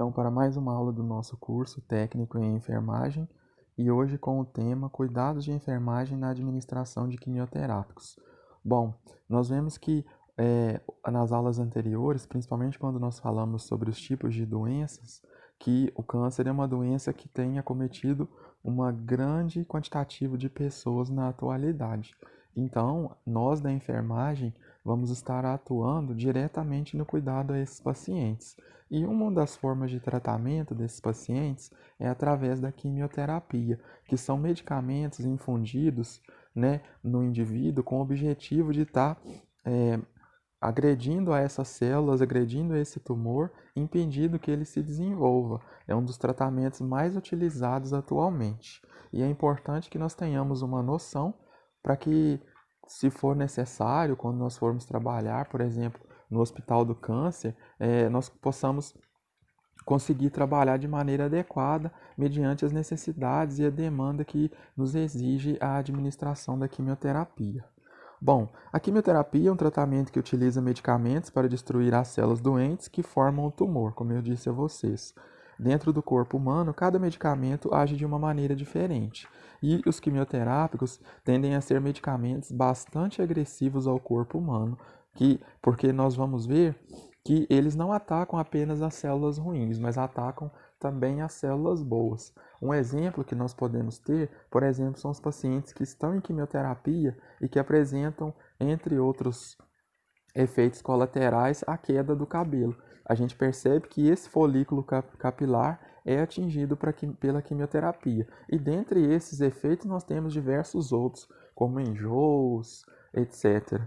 então para mais uma aula do nosso curso técnico em enfermagem e hoje com o tema Cuidados de enfermagem na administração de quimioterápicos. Bom, nós vemos que nas aulas anteriores, principalmente quando nós falamos sobre os tipos de doenças, que o câncer é uma doença que tem acometido uma grande quantitativa de pessoas na atualidade. Então, nós da enfermagem vamos estar atuando diretamente no cuidado a esses pacientes. E uma das formas de tratamento desses pacientes é através da quimioterapia, que são medicamentos infundidos, no indivíduo com o objetivo de estar agredindo a essas células, agredindo esse tumor, impedindo que ele se desenvolva. É um dos tratamentos mais utilizados atualmente. E é importante que nós tenhamos uma noção para que, se for necessário, quando nós formos trabalhar, por exemplo, no Hospital do Câncer, nós possamos conseguir trabalhar de maneira adequada mediante as necessidades e a demanda que nos exige a administração da quimioterapia. Bom, a quimioterapia é um tratamento que utiliza medicamentos para destruir as células doentes que formam o tumor, como eu disse a vocês. Dentro do corpo humano, cada medicamento age de uma maneira diferente. E os quimioterápicos tendem a ser medicamentos bastante agressivos ao corpo humano, porque nós vamos ver que eles não atacam apenas as células ruins, mas atacam também as células boas. Um exemplo que nós podemos ter, por exemplo, são os pacientes que estão em quimioterapia e que apresentam, entre outros efeitos colaterais, a queda do cabelo. A gente percebe que esse folículo capilar é atingido pela quimioterapia. E dentre esses efeitos nós temos diversos outros, como enjoos, etc.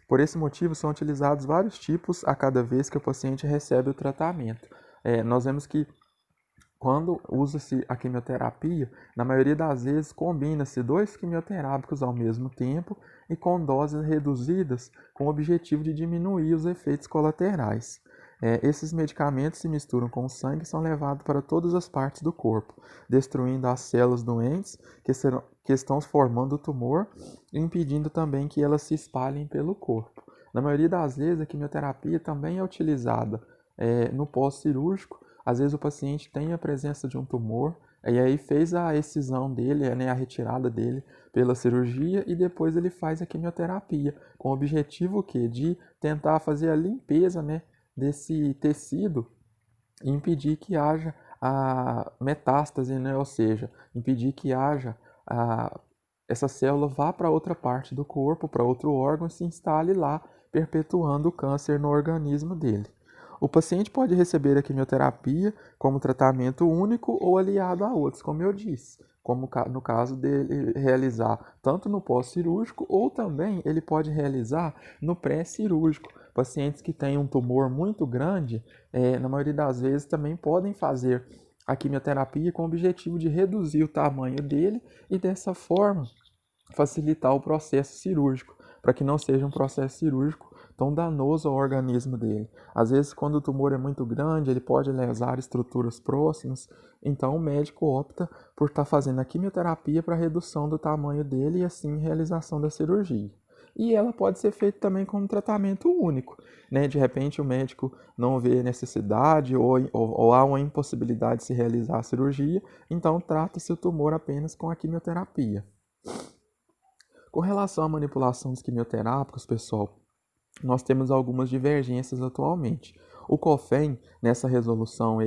Por esse motivo, são utilizados vários tipos a cada vez que o paciente recebe o tratamento. Nós vemos que quando usa-se a quimioterapia, na maioria das vezes combina-se 2 quimioterápicos ao mesmo tempo e com doses reduzidas com o objetivo de diminuir os efeitos colaterais. Esses medicamentos se misturam com o sangue e são levados para todas as partes do corpo, destruindo as células doentes que estão formando o tumor e impedindo também que elas se espalhem pelo corpo. Na maioria das vezes, a quimioterapia também é utilizada no pós-cirúrgico. Às vezes o paciente tem a presença de um tumor e aí fez a excisão dele, a retirada dele pela cirurgia e depois ele faz a quimioterapia, com o objetivo de tentar fazer a limpeza, desse tecido e impedir que haja a metástase, ou seja, impedir que haja essa célula vá para outra parte do corpo, para outro órgão e se instale lá, perpetuando o câncer no organismo dele. O paciente pode receber a quimioterapia como tratamento único ou aliado a outros, como eu disse, como no caso dele realizar tanto no pós-cirúrgico ou também ele pode realizar no pré-cirúrgico. Pacientes que têm um tumor muito grande, na maioria das vezes também podem fazer a quimioterapia com o objetivo de reduzir o tamanho dele e dessa forma facilitar o processo cirúrgico, para que não seja um processo cirúrgico tão danoso ao organismo dele. Às vezes, quando o tumor é muito grande, ele pode lesar estruturas próximas, então o médico opta por estar fazendo a quimioterapia para redução do tamanho dele e assim realização da cirurgia. E ela pode ser feita também como tratamento único, De repente o médico não vê necessidade ou há uma impossibilidade de se realizar a cirurgia, então trata-se o tumor apenas com a quimioterapia. Com relação à manipulação dos quimioterápicos, pessoal, nós temos algumas divergências atualmente. O COFEN, nessa resolução,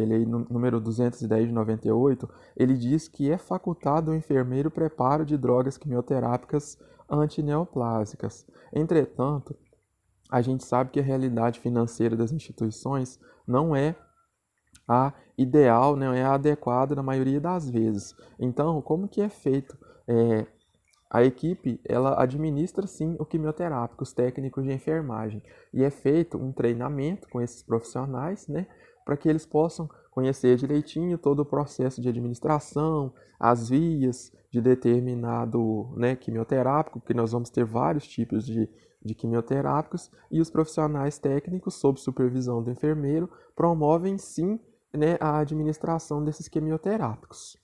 número 210 de 98, ele diz que é facultado ao enfermeiro o preparo de drogas quimioterápicas antineoplásicas. Entretanto, a gente sabe que a realidade financeira das instituições não é a ideal, não é a adequada na maioria das vezes. Então, como que é feito? A equipe, ela administra sim o quimioterápico, os técnicos de enfermagem, e é feito um treinamento com esses profissionais, para que eles possam conhecer direitinho todo o processo de administração, as vias de determinado quimioterápico, porque nós vamos ter vários tipos de quimioterápicos, e os profissionais técnicos, sob supervisão do enfermeiro, promovem sim a administração desses quimioterápicos.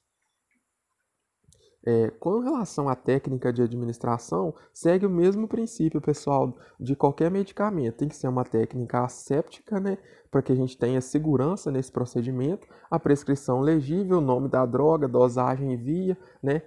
Com relação à técnica de administração, segue o mesmo princípio, pessoal, de qualquer medicamento. Tem que ser uma técnica asséptica, né, para que a gente tenha segurança nesse procedimento, a prescrição legível, o nome da droga, dosagem e via, né.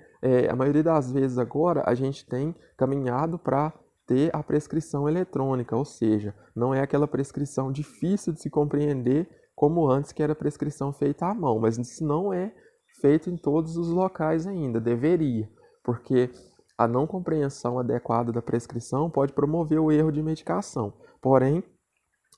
A maioria das vezes agora a gente tem caminhado para ter a prescrição eletrônica, ou seja, não é aquela prescrição difícil de se compreender como antes que era prescrição feita à mão, mas isso não é feito em todos os locais ainda, deveria, porque a não compreensão adequada da prescrição pode promover o erro de medicação. Porém,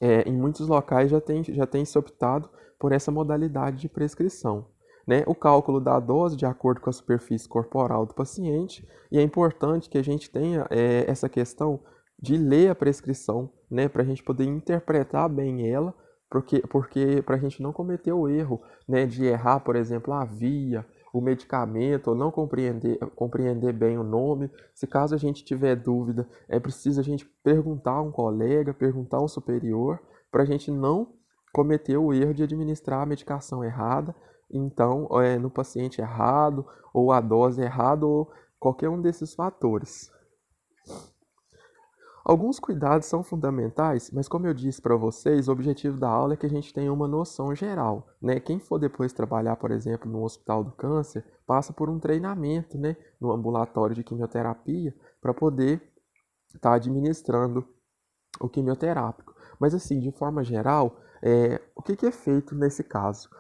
em muitos locais já tem se optado por essa modalidade de prescrição. Né? O cálculo da dose de acordo com a superfície corporal do paciente, e é importante que a gente tenha essa questão de ler a prescrição, né? Para a gente poder interpretar bem ela, porque para a gente não cometer o erro, né, de errar, por exemplo, a via, o medicamento, ou não compreender bem o nome. Se caso a gente tiver dúvida, é preciso a gente perguntar a um colega, perguntar a um superior, para a gente não cometer o erro de administrar a medicação errada, então, no paciente errado, ou a dose errada, ou qualquer um desses fatores. Alguns cuidados são fundamentais, mas como eu disse para vocês, o objetivo da aula é que a gente tenha uma noção geral, né? Quem for depois trabalhar, por exemplo, no Hospital do Câncer, passa por um treinamento, né, no ambulatório de quimioterapia, para poder estar administrando o quimioterápico. Mas assim, de forma geral, o que é feito nesse caso?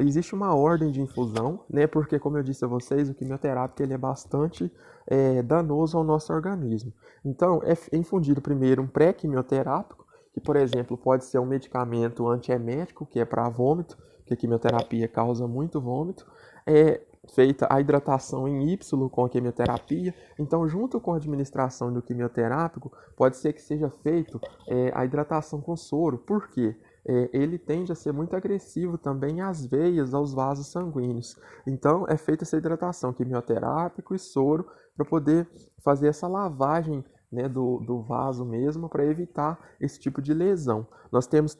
Existe uma ordem de infusão, né? Porque, como eu disse a vocês, o quimioterápico ele é bastante danoso ao nosso organismo. Então, é infundido primeiro um pré-quimioterápico, que, por exemplo, pode ser um medicamento antiemético, que é para vômito, que a quimioterapia causa muito vômito. É feita a hidratação em Y com a quimioterapia. Então, junto com a administração do quimioterápico, pode ser que seja feito a hidratação com soro. Por quê? Ele tende a ser muito agressivo também às veias, aos vasos sanguíneos. Então, é feita essa hidratação quimioterápico e soro para poder fazer essa lavagem, né, do vaso mesmo, para evitar esse tipo de lesão. Nós temos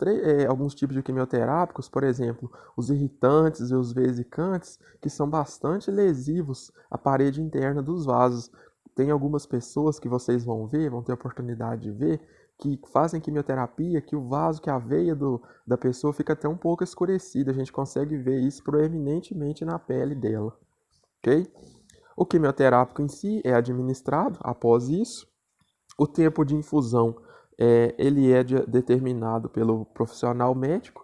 alguns tipos de quimioterápicos, por exemplo, os irritantes e os vesicantes, que são bastante lesivos à parede interna dos vasos. Tem algumas pessoas que vocês vão ter a oportunidade de ver, que fazem quimioterapia, que o vaso, que a veia da pessoa fica até um pouco escurecida. A gente consegue ver isso proeminentemente na pele dela, ok? O quimioterápico em si é administrado após isso. O tempo de infusão ele é determinado pelo profissional médico.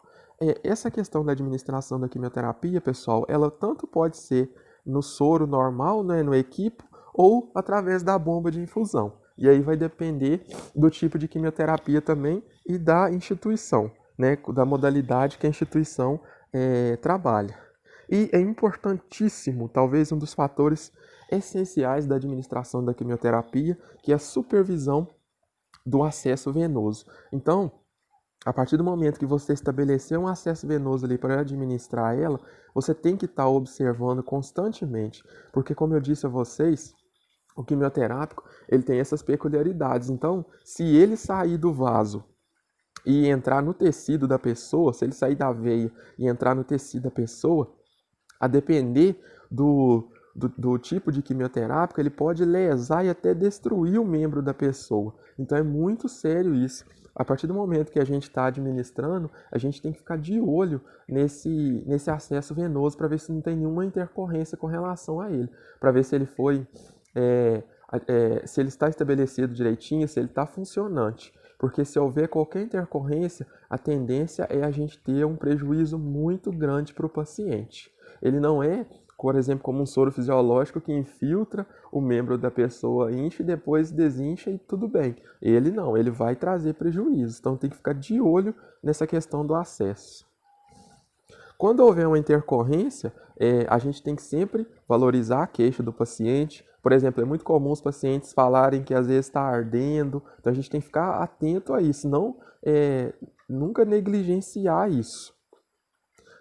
Essa questão da administração da quimioterapia, pessoal, ela tanto pode ser no soro normal, né, no equipo, ou através da bomba de infusão. E aí vai depender do tipo de quimioterapia também e da instituição, né, da modalidade que a instituição trabalha. E é importantíssimo, talvez um dos fatores essenciais da administração da quimioterapia, que é a supervisão do acesso venoso. Então, a partir do momento que você estabeleceu um acesso venoso ali para administrar ela, você tem que estar observando constantemente, porque como eu disse a vocês, o quimioterápico, ele tem essas peculiaridades. Então, se ele sair do vaso e entrar no tecido da pessoa, se ele sair da veia e entrar no tecido da pessoa, a depender do tipo de quimioterápico, ele pode lesar e até destruir o membro da pessoa. Então é muito sério isso. A partir do momento que a gente está administrando, a gente tem que ficar de olho nesse acesso venoso para ver se não tem nenhuma intercorrência com relação a ele. Para ver se ele foi, se ele está estabelecido direitinho, se ele está funcionante. Porque se houver qualquer intercorrência, a tendência é a gente ter um prejuízo muito grande para o paciente. Ele não é, por exemplo, como um soro fisiológico que infiltra o membro da pessoa, incha e depois desincha e tudo bem. Ele não, ele vai trazer prejuízo. Então tem que ficar de olho nessa questão do acesso. Quando houver uma intercorrência, a gente tem que sempre valorizar a queixa do paciente. Por exemplo, é muito comum os pacientes falarem que às vezes está ardendo, então a gente tem que ficar atento a isso, não nunca negligenciar isso.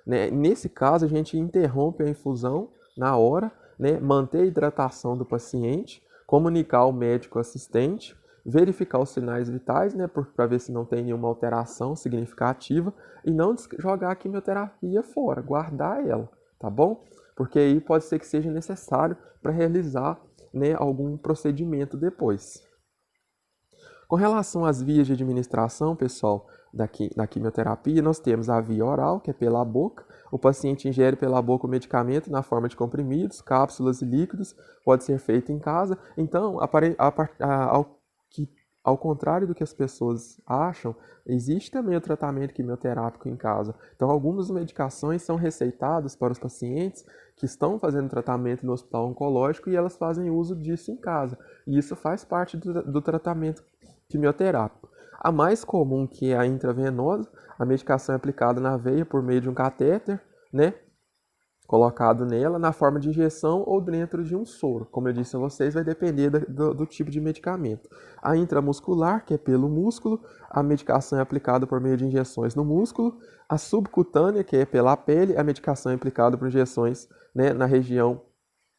Né? Nesse caso, a gente interrompe a infusão na hora, né? Manter a hidratação do paciente, comunicar ao médico assistente, verificar os sinais vitais, né? Para ver se não tem nenhuma alteração significativa e não jogar a quimioterapia fora, guardar ela, tá bom? porque aí pode ser que seja necessário para realizar, né, algum procedimento depois. Com relação às vias de administração, pessoal, da quimioterapia, nós temos a via oral, que é pela boca. O paciente ingere pela boca o medicamento na forma de comprimidos, cápsulas e líquidos, pode ser feito em casa. Então, ao contrário do que as pessoas acham, existe também o tratamento quimioterápico em casa. Então, algumas medicações são receitadas para os pacientes que estão fazendo tratamento no hospital oncológico e elas fazem uso disso em casa. E isso faz parte do tratamento quimioterápico. A mais comum, que é a intravenosa, a medicação é aplicada na veia por meio de um catéter, né, colocado nela na forma de injeção ou dentro de um soro. Como eu disse a vocês, vai depender do tipo de medicamento. A intramuscular, que é pelo músculo, a medicação é aplicada por meio de injeções no músculo. A subcutânea, que é pela pele, a medicação é aplicada por injeções, né, na região,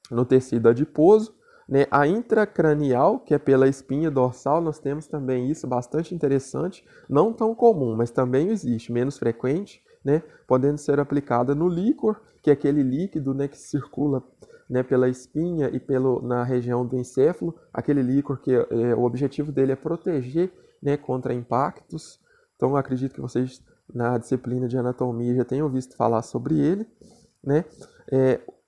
no tecido adiposo. Né? A intracranial, que é pela espinha dorsal, nós temos também isso, bastante interessante, não tão comum, mas também existe, menos frequente, né? Podendo ser aplicada no líquor, que é aquele líquido, né, que circula, né, pela espinha e na região do encéfalo, aquele líquor que o objetivo dele é proteger, né, contra impactos. Então, eu acredito que vocês, na disciplina de anatomia, já tenham visto falar sobre ele, né?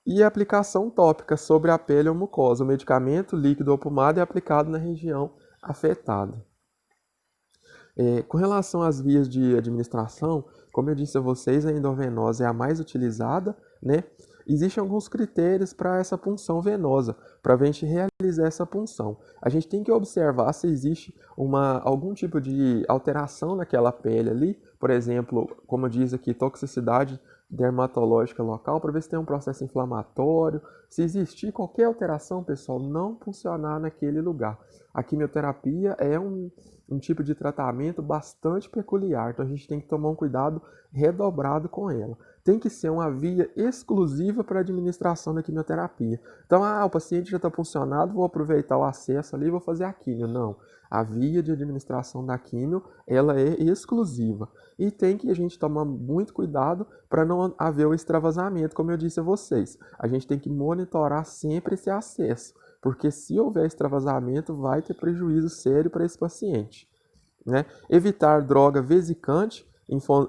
E a aplicação tópica sobre a pele ou mucosa. O medicamento líquido ou pomada é aplicado na região afetada. Com relação às vias de administração, como eu disse a vocês, a endovenosa é a mais utilizada, né? Existem alguns critérios para essa punção venosa, para a gente realizar essa punção. A gente tem que observar se existe algum tipo de alteração naquela pele ali, por exemplo, como diz aqui, toxicidade dermatológica local, para ver se tem um processo inflamatório. Se existir qualquer alteração, pessoal, não funcionar naquele lugar. A quimioterapia é um tipo de tratamento bastante peculiar, então a gente tem que tomar um cuidado redobrado com ela. Tem que ser uma via exclusiva para a administração da quimioterapia. Então, o paciente já está funcionado, vou aproveitar o acesso ali e vou fazer a quimio. Não, a via de administração da quimio, ela é exclusiva. E tem que a gente tomar muito cuidado para não haver o extravasamento, como eu disse a vocês. A gente tem que monitorar sempre esse acesso, porque se houver extravasamento, vai ter prejuízo sério para esse paciente. Né? Evitar droga vesicante,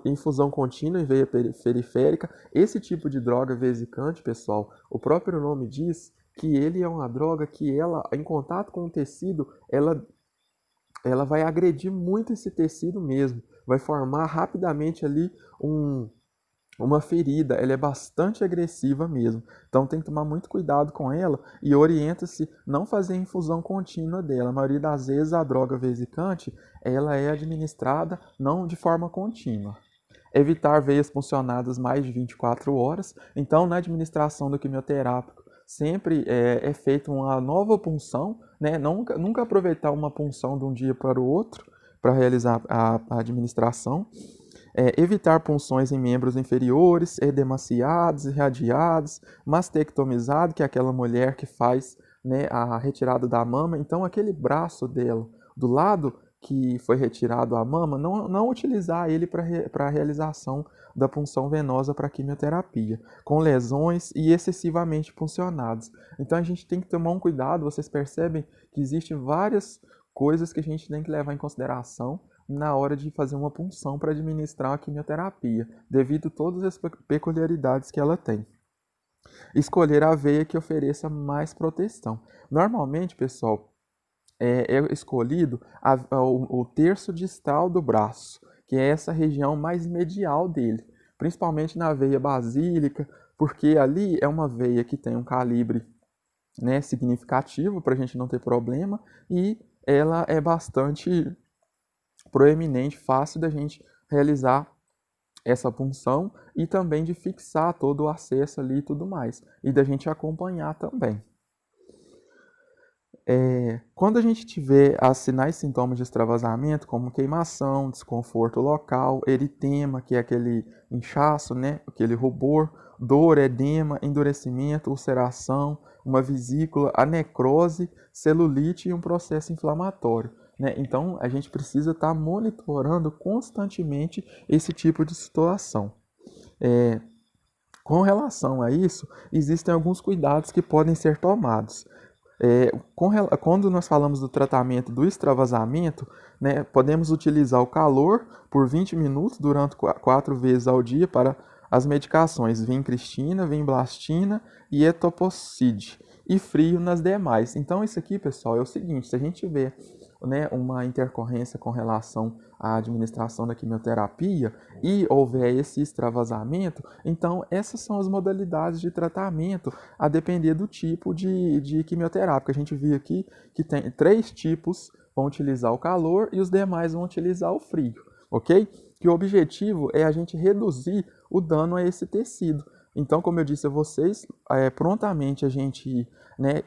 infusão contínua em veia periférica. Esse tipo de droga vesicante, pessoal, o próprio nome diz que ele é uma droga que ela, em contato com o tecido, ela vai agredir muito esse tecido mesmo, vai formar rapidamente ali uma ferida, ela é bastante agressiva mesmo, então tem que tomar muito cuidado com ela e orienta-se não fazer infusão contínua dela. A maioria das vezes a droga vesicante, ela é administrada não de forma contínua. Evitar veias puncionadas mais de 24 horas, então na administração do quimioterápico sempre é feita uma nova punção, né? Nunca aproveitar uma punção de um dia para o outro para realizar a administração. Evitar punções em membros inferiores, edemaciados, irradiados, mastectomizado, que é aquela mulher que faz, né, a retirada da mama. Então, aquele braço dela, do lado que foi retirado a mama, não utilizar ele para a realização da punção venosa para quimioterapia, com lesões e excessivamente puncionados. Então, a gente tem que tomar um cuidado. Vocês percebem que existem várias coisas que a gente tem que levar em consideração na hora de fazer uma punção para administrar a quimioterapia, devido a todas as peculiaridades que ela tem. Escolher a veia que ofereça mais proteção. Normalmente, pessoal, é escolhido o terço distal do braço, que é essa região mais medial dele, principalmente na veia basílica, porque ali é uma veia que tem um calibre, né, significativo para a gente não ter problema, e ela é bastante proeminente, fácil da gente realizar essa punção e também de fixar todo o acesso ali e tudo mais, e da gente acompanhar também. Quando a gente tiver as sinais e sintomas de extravasamento, como queimação, desconforto local, eritema, que é aquele inchaço, né? Aquele rubor, dor, edema, endurecimento, ulceração, uma vesícula, a necrose, celulite e um processo inflamatório. Né? Então, a gente precisa estar monitorando constantemente esse tipo de situação. Com relação a isso, existem alguns cuidados que podem ser tomados. Quando nós falamos do tratamento do extravasamento, né, podemos utilizar o calor por 20 minutos durante 4 vezes ao dia para as medicações vincristina, vinblastina e etoposide, e frio nas demais. Então, isso aqui, pessoal, é o seguinte: se a gente vê, né, uma intercorrência com relação à administração da quimioterapia e houver esse extravasamento, então essas são as modalidades de tratamento a depender do tipo de quimioterápica. A gente viu aqui que tem 3 tipos vão utilizar o calor e os demais vão utilizar o frio, ok? Que o objetivo é a gente reduzir o dano a esse tecido. Então, como eu disse a vocês, prontamente a gente, né,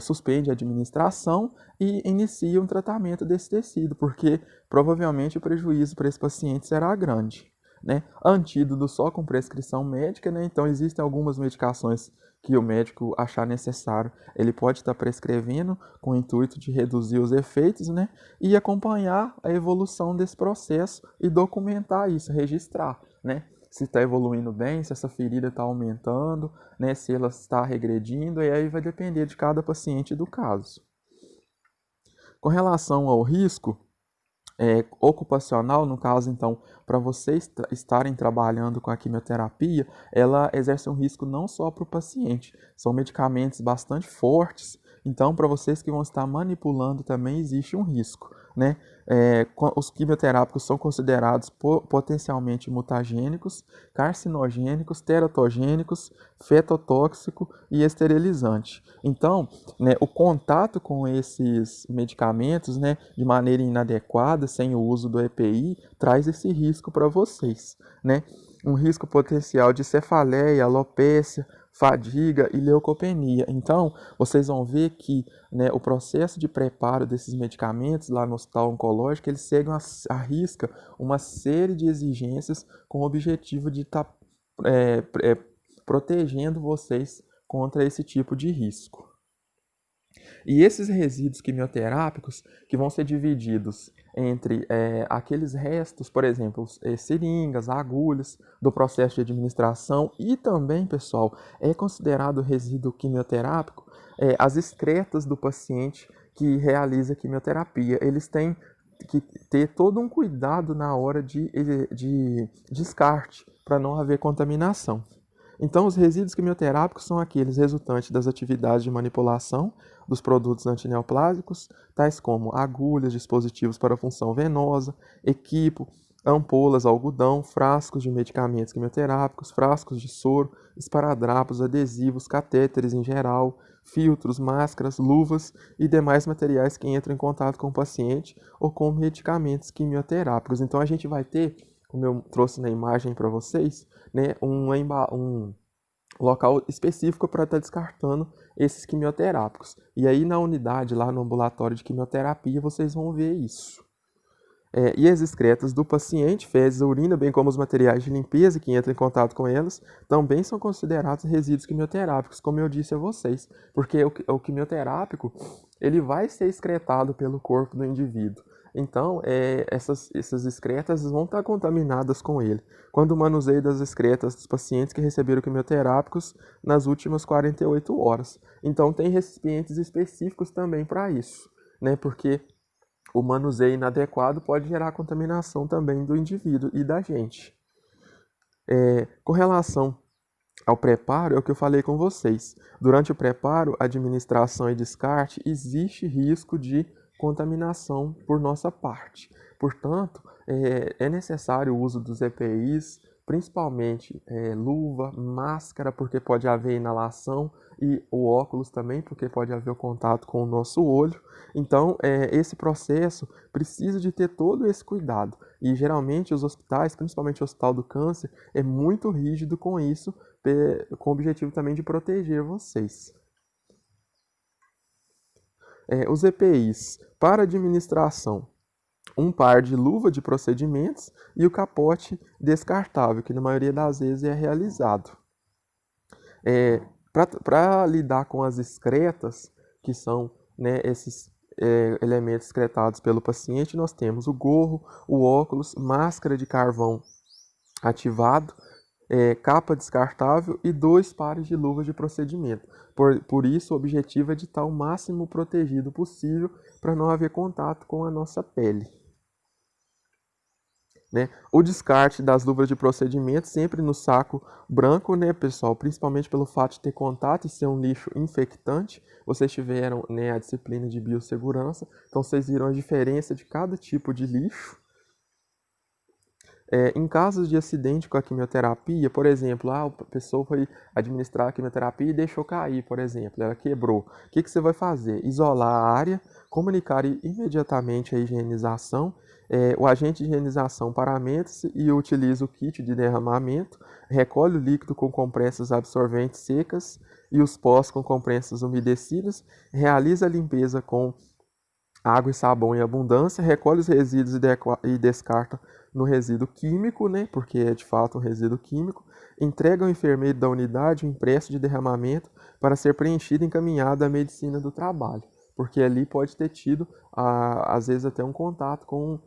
suspende a administração e inicia um tratamento desse tecido, porque provavelmente o prejuízo para esse paciente será grande, né? Antídoto só com prescrição médica, né? Então existem algumas medicações que o médico achar necessário, ele pode estar prescrevendo com o intuito de reduzir os efeitos, né? E acompanhar a evolução desse processo e documentar isso, registrar, né? Se está evoluindo bem, se essa ferida está aumentando, né? Se ela está regredindo, e aí vai depender de cada paciente e do caso. Com relação ao risco ocupacional, no caso, então, para vocês estarem trabalhando com a quimioterapia, ela exerce um risco não só para o paciente, são medicamentos bastante fortes, então, para vocês que vão estar manipulando também existe um risco, né? Os quimioterápicos são considerados potencialmente mutagênicos, carcinogênicos, teratogênicos, fetotóxico e esterilizante. Então, né, o contato com esses medicamentos, né, de maneira inadequada, sem o uso do EPI, traz esse risco para vocês, né? Um risco potencial de cefaleia, alopécia, fadiga e leucopenia. Então, vocês vão ver que, né, o processo de preparo desses medicamentos lá no hospital oncológico, eles seguem à risca uma série de exigências com o objetivo de estar protegendo vocês contra esse tipo de risco. E esses resíduos quimioterápicos que vão ser divididos entre aqueles restos, por exemplo, seringas, agulhas do processo de administração e também, pessoal, é considerado resíduo quimioterápico as excretas do paciente que realiza quimioterapia. Eles têm que ter todo um cuidado na hora de descarte para não haver contaminação. Então, os resíduos quimioterápicos são aqueles resultantes das atividades de manipulação dos produtos antineoplásicos, tais como agulhas, dispositivos para função venosa, equipo, ampolas, algodão, frascos de medicamentos quimioterápicos, frascos de soro, esparadrapos, adesivos, catéteres em geral, filtros, máscaras, luvas e demais materiais que entram em contato com o paciente ou com medicamentos quimioterápicos. Então, a gente vai ter, como eu trouxe na imagem para vocês, né, um local específico para estar descartando esses quimioterápicos. E aí na unidade, lá no ambulatório de quimioterapia, vocês vão ver isso. E as excretas do paciente, fezes, urina, bem como os materiais de limpeza que entram em contato com elas, também são considerados resíduos quimioterápicos, como eu disse a vocês, porque o quimioterápico ele vai ser excretado pelo corpo do indivíduo. Então, essas excretas vão estar contaminadas com ele. Quando o manuseio das excretas dos pacientes que receberam quimioterápicos nas últimas 48 horas. Então, tem recipientes específicos também para isso, né? Porque o manuseio inadequado pode gerar contaminação também do indivíduo e da gente. Com relação ao preparo, é o que eu falei com vocês. Durante o preparo, administração e descarte, existe risco de contaminação por nossa parte. Portanto, é necessário o uso dos EPIs, principalmente luva, máscara, porque pode haver inalação, e o óculos também, porque pode haver o contato com o nosso olho. Então, esse processo precisa de ter todo esse cuidado. E geralmente os hospitais, principalmente o Hospital do Câncer, é muito rígido com isso, com o objetivo também de proteger vocês. Os EPIs para administração. Um par de luva de procedimentos e o capote descartável, que na maioria das vezes é realizado. Para lidar com as excretas, que são, né, esses elementos excretados pelo paciente, nós temos o gorro, o óculos, máscara de carvão ativado, capa descartável e 2 pares de luvas de procedimento. Por isso, o objetivo é de estar o máximo protegido possível para não haver contato com a nossa pele. Né? O descarte das luvas de procedimento sempre no saco branco, né, pessoal? Principalmente pelo fato de ter contato e ser um lixo infectante. Vocês tiveram, né, a disciplina de biossegurança, então vocês viram a diferença de cada tipo de lixo. Em casos de acidente com a quimioterapia, por exemplo, a pessoa foi administrar a quimioterapia e deixou cair, por exemplo, ela quebrou. O que você vai fazer? Isolar a área, comunicar imediatamente a higienização. O agente de higienização paramenta-se e utiliza o kit de derramamento, recolhe o líquido com compressas absorventes secas e os pós com compressas umedecidas, realiza a limpeza com água e sabão em abundância, recolhe os resíduos e descarta no resíduo químico, né, porque é de fato um resíduo químico, entrega ao enfermeiro da unidade um impresso de derramamento para ser preenchido e encaminhado à medicina do trabalho, porque ali pode ter tido, às vezes, até um contato com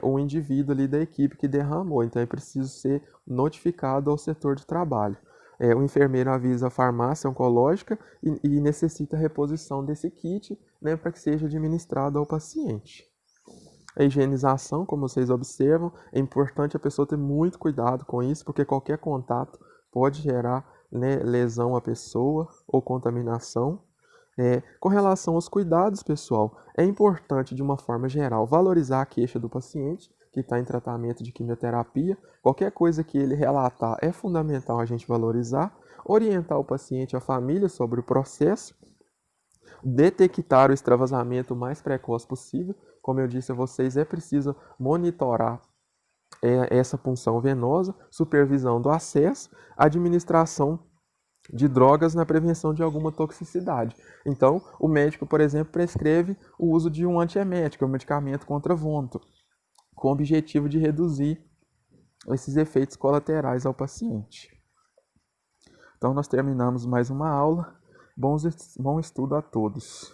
um indivíduo ali da equipe que derramou, então é preciso ser notificado ao setor de trabalho. O enfermeiro avisa a farmácia oncológica e necessita a reposição desse kit, né, para que seja administrado ao paciente. A higienização, como vocês observam, é importante a pessoa ter muito cuidado com isso, porque qualquer contato pode gerar, né, lesão à pessoa ou contaminação. Com relação aos cuidados, pessoal, é importante, de uma forma geral, valorizar a queixa do paciente que está em tratamento de quimioterapia. Qualquer coisa que ele relatar é fundamental a gente valorizar, orientar o paciente e a família sobre o processo, detectar o extravasamento o mais precoce possível. Como eu disse a vocês, é preciso monitorar essa punção venosa, supervisão do acesso, administração de drogas na prevenção de alguma toxicidade. Então, o médico, por exemplo, prescreve o uso de um antiemético, um medicamento contra vômito, com o objetivo de reduzir esses efeitos colaterais ao paciente. Então, nós terminamos mais uma aula. Bom estudo a todos.